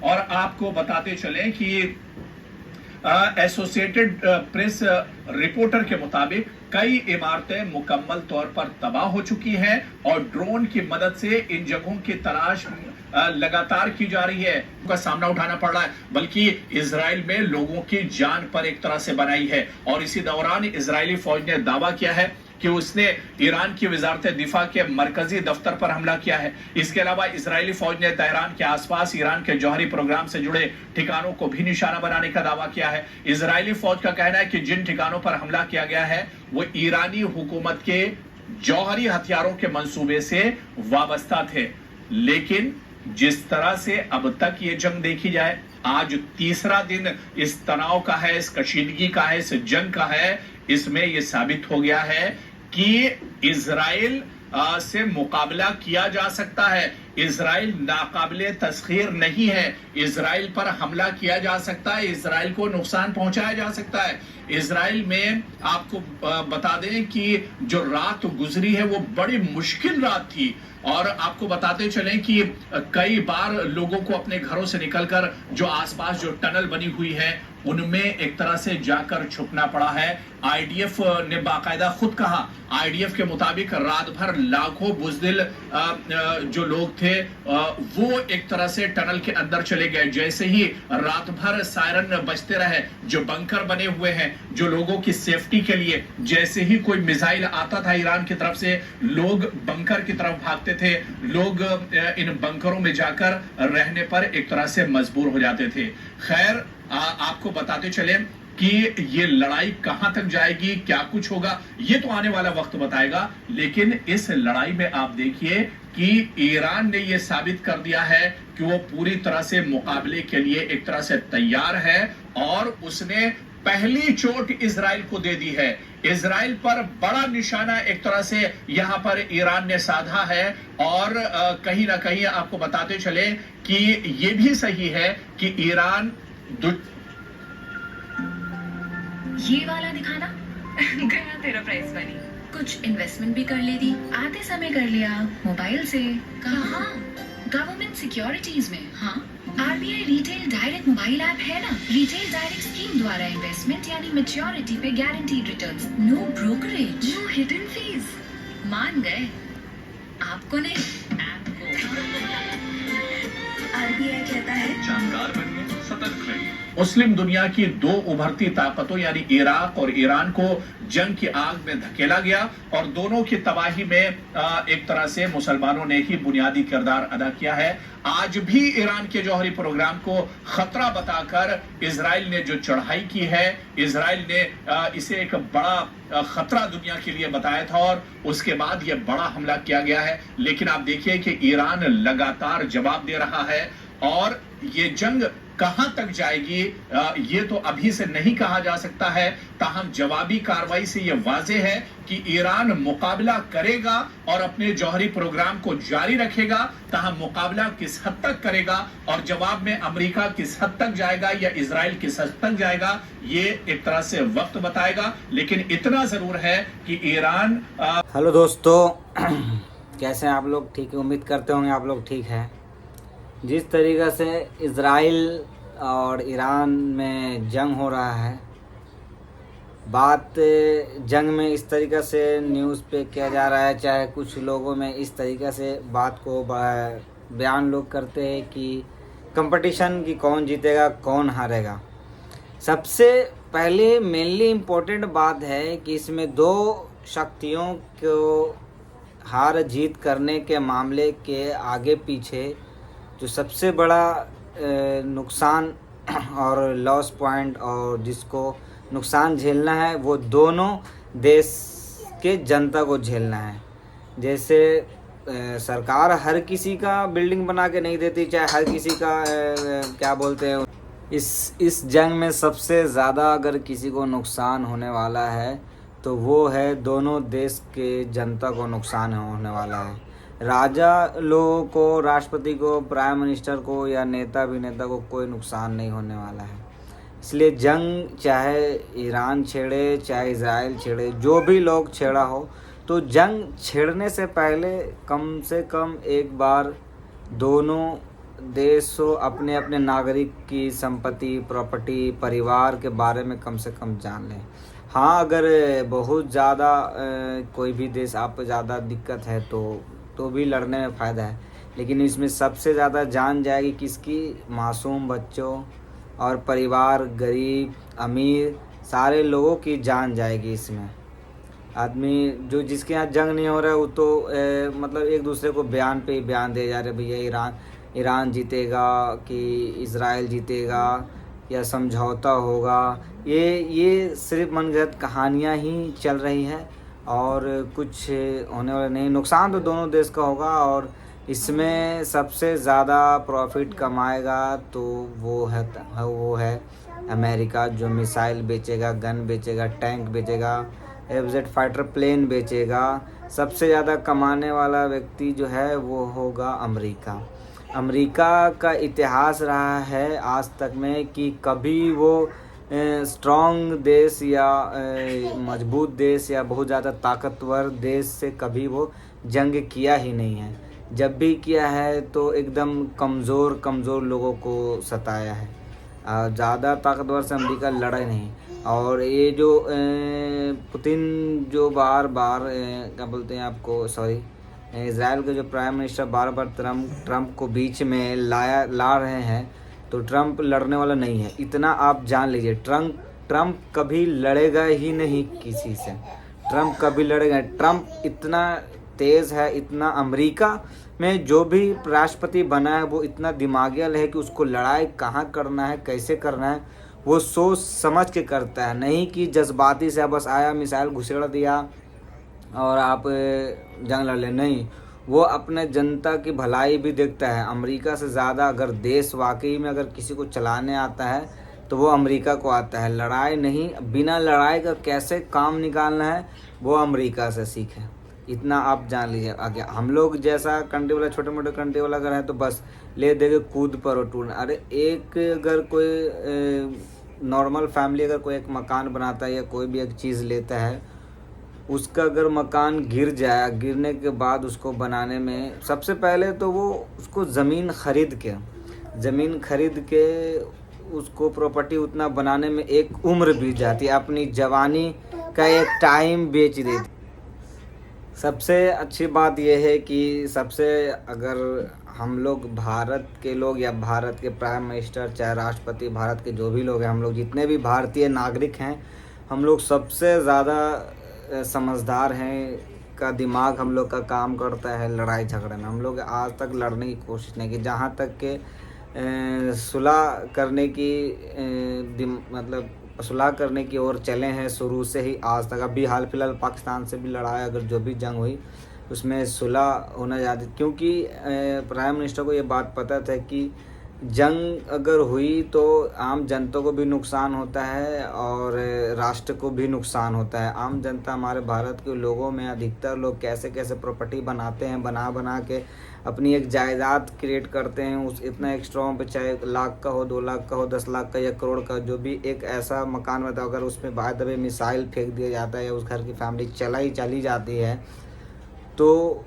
और आपको बताते चलें कि एसोसिएटेड प्रेस रिपोर्टर के मुताबिक कई इमारतें मुकम्मल तौर पर तबाह हो चुकी हैं और ड्रोन की मदद से इन जगहों की तलाश लगातार की जा रही है का सामना उठाना पड़ रहा है, बल्कि इजराइल में लोगों की जान पर एक तरह से बनाई है। और इसी दौरान इजरायली फौज ने दावा किया है कि उसने ईरान की वजारत दिफा के मरकजी दफ्तर पर हमला किया है। इसके अलावा इजरायली फौज ने तेहरान के आसपास ईरान के जौहरी प्रोग्राम से जुड़े ठिकानों को भी निशाना बनाने का दावा किया है। इजरायली फौज का कहना है कि जिन ठिकानों पर हमला किया गया है वो ईरानी हुकूमत के जौहरी हथियारों के मंसूबे से वाबस्ता थे। लेकिन जिस तरह से अब तक ये जंग देखी जाए, आज तीसरा दिन इस तनाव का है, इस कशीदगी का है, इस जंग का है, इसमें यह साबित हो गया है कि इजराइल से मुकाबला किया जा सकता है। इजराइल नाकाबिले तस्खीर नहीं है। इजराइल पर हमला किया जा सकता है, इजराइल को नुकसान पहुंचाया जा सकता है। इजराइल में आपको बता दें कि जो रात गुजरी है वो बड़ी मुश्किल रात थी। और आपको बताते चलें कि कई बार लोगों को अपने घरों से निकलकर जो आसपास जो टनल बनी हुई है उनमें एक तरह से जाकर छुपना पड़ा है। आईडीएफ ने बाकायदा खुद कहा, आईडीएफ के मुताबिक रात भर लाखों बुज़दिल जो लोग थे वो एक तरह से टनल के अंदर चले गए। जैसे ही रात भर सायरन बजते रहे, जो बंकर बने हुए हैं जो लोगों की सेफ्टी के लिए, जैसे ही कोई मिसाइल आता था ईरान की तरफ से, लोग बंकर की तरफ भागते थे। लोग इन बंकरों में जाकर रहने पर एक तरह से मजबूर हो जाते थे। खैर, आपको बताते चले कि ये लड़ाई कहां तक जाएगी, क्या कुछ होगा, ये तो आने वाला वक्त बताएगा। लेकिन इस लड़ाई में आप देखिए कि ईरान ने यह साबित कर दिया है कि वो पूरी तरह से मुकाबले के लिए एक तरह से तैयार है और उसने पहली चोट इजराइल को दे दी है। इजराइल पर बड़ा निशाना एक तरह से यहां पर ईरान ने साधा है। और कहीं ना कहीं आपको बताते चले कि यह भी सही है कि ईरान ये वाला दिखाना गया तेरा प्राइस मनी। कुछ इन्वेस्टमेंट भी कर ली थी, आते समय कर लिया मोबाइल से। कहाँ? गवर्नमेंट सिक्योरिटीज में। हाँ, RBI retail direct mobile app है ना, रिटेल डायरेक्ट स्कीम द्वारा इन्वेस्टमेंट यानी मैच्योरिटी पे guaranteed returns, no brokerage, no hidden fees. मान गए? आपको नहीं, ऐप को। आरबीआई कहता है जानकार बनिए, सतर्क रहिए। मुस्लिम दुनिया की दो उभरती ताकतों यानी इराक और ईरान को जंग की आग में धकेला गया और दोनों की तबाही में एक तरह से मुसलमानों ने ही बुनियादी किरदार अदा किया है। आज भी ईरान के जौहरी प्रोग्राम को खतरा बताकर इजराइल ने जो चढ़ाई की है, इजराइल ने इसे एक बड़ा खतरा दुनिया के लिए बताया था और उसके बाद यह बड़ा हमला किया गया है। लेकिन आप देखिए कि ईरान लगातार जवाब दे रहा है और ये जंग कहां तक जाएगी ये तो अभी से नहीं कहा जा सकता है। ताहम जवाबी कार्रवाई से यह वाज़ेह है कि ईरान मुकाबला करेगा और अपने जौहरी प्रोग्राम को जारी रखेगा। ताहम मुकाबला किस हद तक करेगा और जवाब में अमेरिका किस हद तक जाएगा या इजराइल किस हद तक जाएगा, ये एक तरह से वक्त बताएगा। लेकिन इतना जरूर है कि ईरान हेलो दोस्तों, कैसे हैं आप लोग? ठीक है, उम्मीद करते होंगे आप लोग ठीक हैं। जिस तरीक़ा से इज़राइल और ईरान में जंग हो रहा है, बात जंग में इस तरीक़ा से न्यूज़ पे किया जा रहा है, चाहे कुछ लोगों में इस तरीक़ा से बात को बयान लोग करते हैं कि कंपटीशन की कौन जीतेगा कौन हारेगा। सबसे पहले मेनली इम्पोर्टेंट बात है कि इसमें दो शक्तियों को हार जीत करने के मामले के आगे पीछे जो सबसे बड़ा नुकसान और लॉस पॉइंट और जिसको नुकसान झेलना है वो दोनों देश के जनता को झेलना है। जैसे सरकार हर किसी का बिल्डिंग बना के नहीं देती, चाहे हर किसी का क्या बोलते हैं, इस जंग में सबसे ज़्यादा अगर किसी को नुकसान होने वाला है तो वो है दोनों देश के जनता को नुकसान होने वाला है। राजा लोगों को, राष्ट्रपति को, प्राइम मिनिस्टर को या नेता अभिनेता को कोई नुकसान नहीं होने वाला है। इसलिए जंग चाहे ईरान छेड़े चाहे इजराइल छेड़े, जो भी लोग छेड़ा हो, तो जंग छेड़ने से पहले कम से कम एक बार दोनों देश अपने अपने नागरिक की संपत्ति, प्रॉपर्टी, परिवार के बारे में कम से कम जान लें। हाँ, अगर बहुत ज़्यादा कोई भी देश आप पे ज़्यादा दिक्कत है तो भी लड़ने में फ़ायदा है, लेकिन इसमें सबसे ज़्यादा जान जाएगी किसकी? मासूम बच्चों और परिवार, गरीब, अमीर, सारे लोगों की जान जाएगी इसमें। आदमी जो जिसके यहाँ जंग नहीं हो रहा है वो तो मतलब एक दूसरे को बयान पे ही बयान दे जा रहे, भैया ईरान जीतेगा कि इज़राइल जीतेगा या समझौता होगा। ये सिर्फ मनगढ़ंत कहानियाँ ही चल रही हैं और कुछ होने वाला नहीं। नुकसान तो दोनों देश का होगा और इसमें सबसे ज़्यादा प्रॉफिट कमाएगा तो वो है अमेरिका, जो मिसाइल बेचेगा, गन बेचेगा, टैंक बेचेगा, एफजेड फाइटर प्लेन बेचेगा। सबसे ज़्यादा कमाने वाला व्यक्ति जो है वो होगा अमेरिका। अमेरिका का इतिहास रहा है आज तक में कि कभी वो स्ट्रॉन्ग देश या मजबूत देश या बहुत ज़्यादा ताकतवर देश से कभी वो जंग किया ही नहीं है। जब भी किया है तो एकदम कमज़ोर लोगों को सताया है। ज़्यादा ताकतवर से अमेरिका लड़ा ही नहीं। और ये जो पुतिन जो बार क्या बोलते हैं आपको, सॉरी, इज़राइल के जो प्राइम मिनिस्टर बार ट्रम्प को बीच में ला रहे हैं, तो ट्रम्प लड़ने वाला नहीं है, इतना आप जान लीजिए। ट्रम्प कभी लड़ेगा ही नहीं किसी से, ट्रम्प कभी लड़ेगा। ट्रम्प इतना तेज़ है, इतना अमेरिका में जो भी राष्ट्रपति बना है वो इतना दिमागियल है कि उसको लड़ाई कहाँ करना है, कैसे करना है, वो सोच समझ के करता है, नहीं कि जज्बाती से बस आया, मिसाइल घुसेड़ दिया और आप जंग लड़ लें। नहीं, वो अपने जनता की भलाई भी देखता है। अमेरिका से ज़्यादा अगर देश वाकई में अगर किसी को चलाने आता है तो वो अमेरिका को आता है। लड़ाई नहीं, बिना लड़ाई का कैसे काम निकालना है वो अमेरिका से सीखे, इतना आप जान लीजिए। आगे हम लोग जैसा कंट्री वाला, छोटे मोटे कंट्री वाला अगर है तो बस ले दे के कूद पर टूट। अरे एक अगर कोई नॉर्मल फैमिली अगर कोई एक मकान बनाता है या कोई भी एक चीज़ लेता है, उसका अगर मकान गिर जाए, गिरने के बाद उसको बनाने में सबसे पहले तो वो उसको ज़मीन खरीद के उसको प्रॉपर्टी उतना बनाने में एक उम्र बीत जाती है, अपनी जवानी का एक टाइम बेच देती। सबसे अच्छी बात यह है कि अगर हम लोग भारत के लोग या भारत के प्राइम मिनिस्टर, चाहे राष्ट्रपति, भारत के जो भी लोग हैं, हम लोग जितने भी भारतीय नागरिक हैं, हम लोग सबसे ज़्यादा समझदार हैं, का दिमाग हम लोग का काम करता है लड़ाई झगड़े में। हम लोग आज तक लड़ने की कोशिश नहीं की, जहाँ तक के सुलह करने की मतलब सुलह करने की ओर चले हैं शुरू से ही आज तक। अभी हाल फिलहाल पाकिस्तान से भी लड़ाई, अगर जो भी जंग हुई उसमें सुलह होना ज़्यादा, क्योंकि प्राइम मिनिस्टर को ये बात पता था कि जंग अगर हुई तो आम जनता को भी नुकसान होता है और राष्ट्र को भी नुकसान होता है। आम जनता, हमारे भारत के लोगों में अधिकतर लोग कैसे कैसे प्रॉपर्टी बनाते हैं, बना के अपनी एक जायदाद क्रिएट करते हैं। उस इतना एक स्ट्रॉन्ग पे, चाहे लाख का हो, 2 लाख का हो, 10 लाख का या करोड़ का, जो भी एक ऐसा मकान होता है, अगर उसमें बाय द वे मिसाइल फेंक दिया जाता है या उस घर की फैमिली चली जाती है तो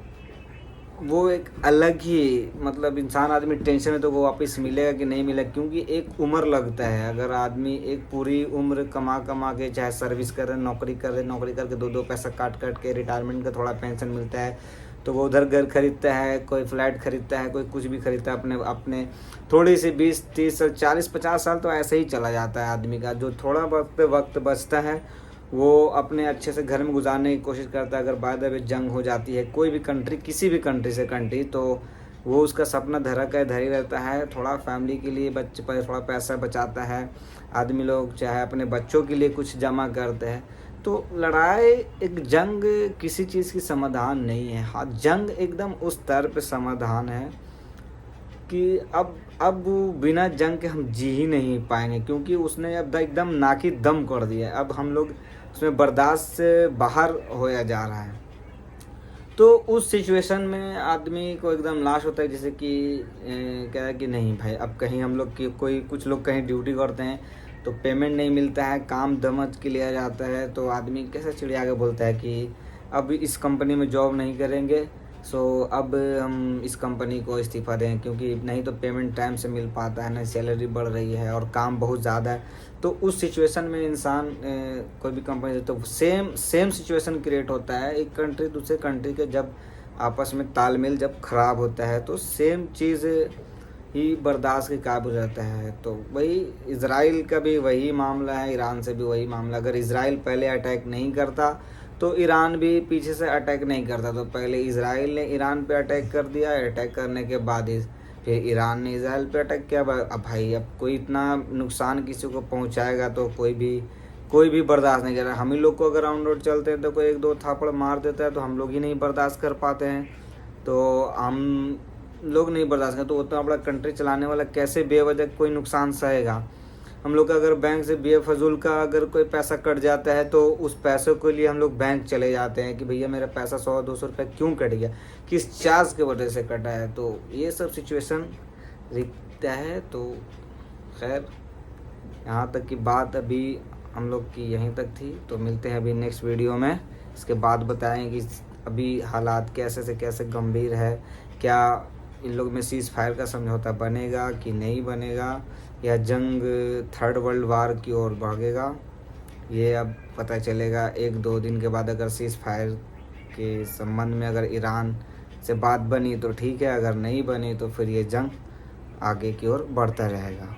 वो एक अलग ही मतलब इंसान, आदमी टेंशन में तो वो वापस मिलेगा कि नहीं मिलेगा, क्योंकि एक उम्र लगता है। अगर आदमी एक पूरी उम्र कमा के, चाहे सर्विस कर रहे, नौकरी करके 2 पैसा काट के रिटायरमेंट का थोड़ा पेंशन मिलता है, तो वो उधर घर खरीदता है, कोई फ्लैट खरीदता है, कोई कुछ भी खरीदता है, अपने थोड़ी सी 20, 30, 40, 50 साल तो ऐसे ही चला जाता है आदमी का। जो थोड़ा वक्त बचता है वो अपने अच्छे से घर में गुजारने की कोशिश करता है। अगर बाय द वे जंग हो जाती है कोई भी कंट्री, किसी भी कंट्री से कंट्री, तो वो उसका सपना धरी रहता है। थोड़ा फैमिली के लिए बच्चे पर थोड़ा पैसा बचाता है आदमी लोग, चाहे अपने बच्चों के लिए कुछ जमा करते हैं। तो लड़ाई, एक जंग किसी चीज़ की समाधान नहीं है। हाँ, जंग एकदम उस स्तर पे समाधान है कि अब बिना जंग के हम जी ही नहीं पाएंगे, क्योंकि उसने अब एकदम नाकी दम कर दिया है। अब हम लोग उसमें बर्दाश्त से बाहर होया जा रहा है। तो उस सिचुएशन में आदमी को एकदम लाश होता है, जैसे कि क्या है कि नहीं भाई, अब कहीं हम लोग की कुछ लोग कहीं ड्यूटी करते हैं तो पेमेंट नहीं मिलता है, काम दमज के लिया जाता है, तो आदमी कैसे चिड़िया के बोलता है कि अब इस कंपनी में जॉब नहीं करेंगे, सो अब हम इस कंपनी को इस्तीफ़ा दें, क्योंकि नहीं तो पेमेंट टाइम से मिल पाता है, नहीं सैलरी बढ़ रही है और काम बहुत ज़्यादा है। तो उस सिचुएशन में इंसान कोई भी कंपनी से तो सेम सिचुएशन क्रिएट होता है। एक कंट्री दूसरे कंट्री के जब आपस में तालमेल जब ख़राब होता है तो सेम चीज़ ही बर्दाश्त के काबिल रहता है। तो वही इज़राइल का भी वही मामला है, ईरान से भी वही मामला। अगर इज़राइल पहले अटैक नहीं करता तो ईरान भी पीछे से अटैक नहीं करता। तो पहले इज़राइल ने ईरान पे अटैक कर दिया, अटैक करने के बाद फिर ईरान ने इज़राइल पे अटैक किया। अब भाई अब कोई इतना नुकसान किसी को पहुंचाएगा तो कोई भी बर्दाश्त नहीं कर रहा। हम ही लोग को अगर राउंड रोड चलते हैं तो कोई एक दो थापड़ मार देता है तो हम लोग ही नहीं बर्दाश्त कर पाते हैं। तो हम लोग नहीं बर्दाश्त करते तो उतना बड़ा कंट्री चलाने वाला कैसे बेवजह कोई नुकसान सहेगा। हम लोग का अगर बैंक से बेफजूल का अगर कोई पैसा कट जाता है तो उस पैसों के लिए हम लोग बैंक चले जाते हैं कि भैया मेरा पैसा 100-200 रुपये क्यों कट गया, किस चार्ज के वजह से कटा है। तो ये सब सिचुएशन दिखता है। तो खैर यहाँ तक की बात अभी हम लोग की यहीं तक थी। तो मिलते हैं अभी नेक्स्ट वीडियो में। इसके बाद बताएं कि अभी हालात कैसे से कैसे गंभीर है, क्या इन लोग में सीज़ फायर का समझौता बनेगा कि नहीं बनेगा, या जंग थर्ड वर्ल्ड वार की ओर भागेगा। ये अब पता चलेगा 1-2 दिन के बाद। अगर सीज़ फायर के संबंध में अगर ईरान से बात बनी तो ठीक है, अगर नहीं बनी तो फिर ये जंग आगे की ओर बढ़ता रहेगा।